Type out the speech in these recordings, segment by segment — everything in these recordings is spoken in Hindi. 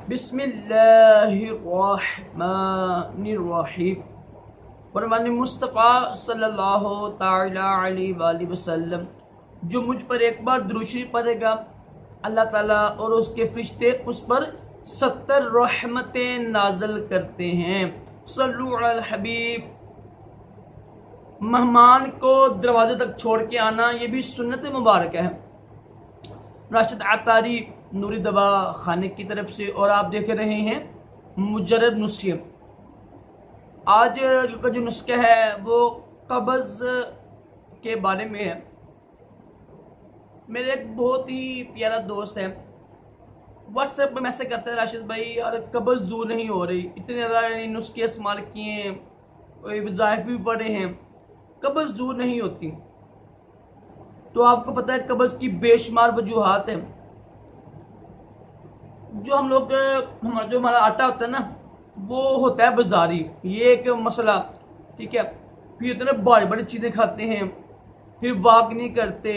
बिस्मिल्लाहिर्रहमानिर्रहीम। फरमान मुस्तफ़ा सल्लल्लाहु ताला अलैहि वसल्लम, जो मुझ पर एक बार दुरूद शरीफ पढ़ेगा, अल्लाह ताला और उसके फरिश्ते उस पर 70 रहमतें नाज़िल करते हैं। सल्लु अलल हबीब। मेहमान को दरवाजे तक छोड़ के आना, ये भी सुन्नत मुबारक है। राशिद अतारी नूरी दवा खाने की तरफ से। और आप देख रहे हैं मुजर्रब नुस्खे। आज का जो नुस्खा है वो कब्ज़ के बारे में है। मेरे एक बहुत ही प्यारा दोस्त है, व्हाट्सएप पर मैसेज करता है, राशिद भाई यार कब्ज़ दूर नहीं हो रही, इतने ज़्यादा नुस्खे इस्तेमाल किए हैं, वज़ाइफ भी पढ़े हैं, कब्ज़ दूर नहीं होती। तो आपको पता है कब्ज़ की बेशुमार वजूहात हैं। जो हम लोग जो हमारा आटा होता है ना, वो होता है बाजारी, ये एक मसला, ठीक है। फिर इतने बड़ी बड़ी चीज़ें खाते हैं, फिर वाक नहीं करते,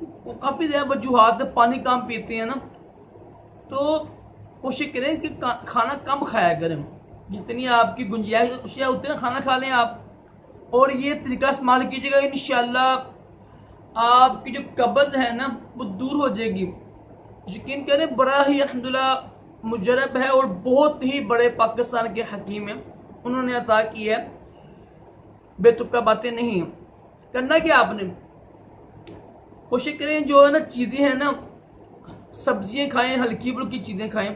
तो काफ़ी ज़्यादा वजूहात। पानी कम पीते हैं ना, तो कोशिश करें कि खाना कम खाया करें, जितनी आपकी गुंजाइश है उतना खाना खा लें आप। और ये तरीका इस्तेमाल कीजिएगा, इंशाल्लाह आपकी जो कब्ज़ है ना वो दूर हो जाएगी। यकीन करें, बड़ा ही अल्हम्दुलिल्लाह मुजर्रब है और बहुत ही बड़े पाकिस्तान के हकीम हैं, उन्होंने अता की है, बेतुका बातें नहीं है। करना क्या आपने, कोशिश करें जो है ना चीज़ें हैं ना, सब्जियां खाएं, हल्की फुल्की चीज़ें खाएं,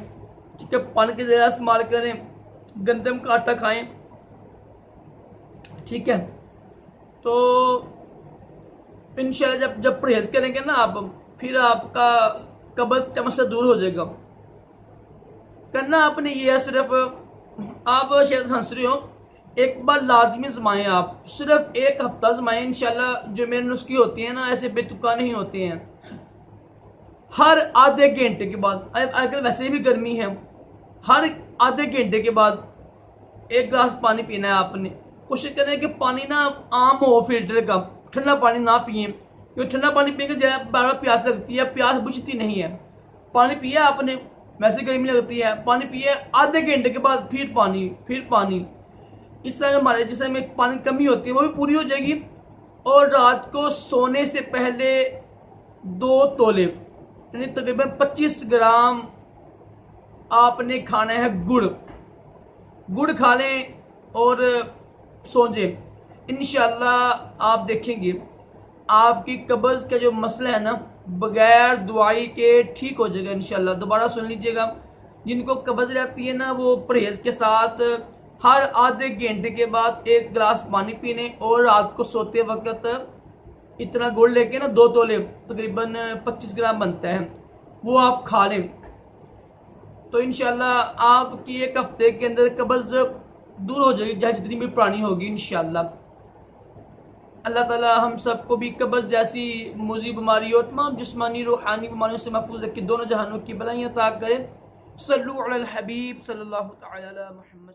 ठीक है। पानी के ज़्यादा इस्तेमाल करें, गंदम का आटा खाएं, ठीक है। तो इंशाल्लाह जब परहेज करेंगे ना आप, फिर आपका कब्ज़ चमच से दूर हो जाएगा। करना आपने ये है, सिर्फ आप शायद हंस रहे हो, एक बार लाजमी जमाएं आप, सिर्फ एक हफ्ता जमाएं, इंशाल्लाह जो मेरे नुस्खे होती हैं ना ऐसे बेतुका नहीं होते हैं। हर आधे घंटे के बाद, आजकल वैसे भी गर्मी है, हर आधे घंटे के बाद 1 गिलास पानी पीना है आपने। कोशिश करें कि पानी ना आम हो, फिल्टर का, ठंडा पानी ना पिए, क्योंकि ठंडा पानी पिएंगे बार बार प्यास लगती है, प्यास बुझती नहीं है। पानी पिया आपने, वैसे गर्मी लगती है, पानी पिए, आधे घंटे के बाद फिर पानी। इस तरह हमारे जिस समय पानी की कमी होती है वो भी पूरी हो जाएगी। और रात को सोने से पहले 2 तोले यानी तकरीबन 25 ग्राम आपने खाना है गुड़ खा लें और सो जाए। इंशाल्लाह आप देखेंगे आपकी कब्ज़ का जो मसला है ना बगैर दवाई के ठीक हो जाएगा इंशाल्लाह। दोबारा सुन लीजिएगा, जिनको कब्ज़ रहती है ना वो परहेज के साथ हर आधे घंटे के बाद 1 गिलास पानी पीने, और रात को सोते वक्त इतना गुड़ लेके ना 2 तोले तकरीबन 25 ग्राम बनता है, वो आप खा लें। तो इंशाल्लाह आपकी 1 हफ्ते के अंदर कब्ज़ दूर हो जाएगी, चाहे जितनी भी पुरानी होगी इंशाल्लाह। अल्लाह ताला हम सबको भी कब्ज़ जैसी मुज़ी बीमारी और तमाम जिस्मानी रूहानी बीमारियों से महफूज रखे, दोनों जहानों की भलाइयाँ अता करें। सल्लु अलल हबीब सल्लल्लाहु तआला अलैहि मुहम्मद।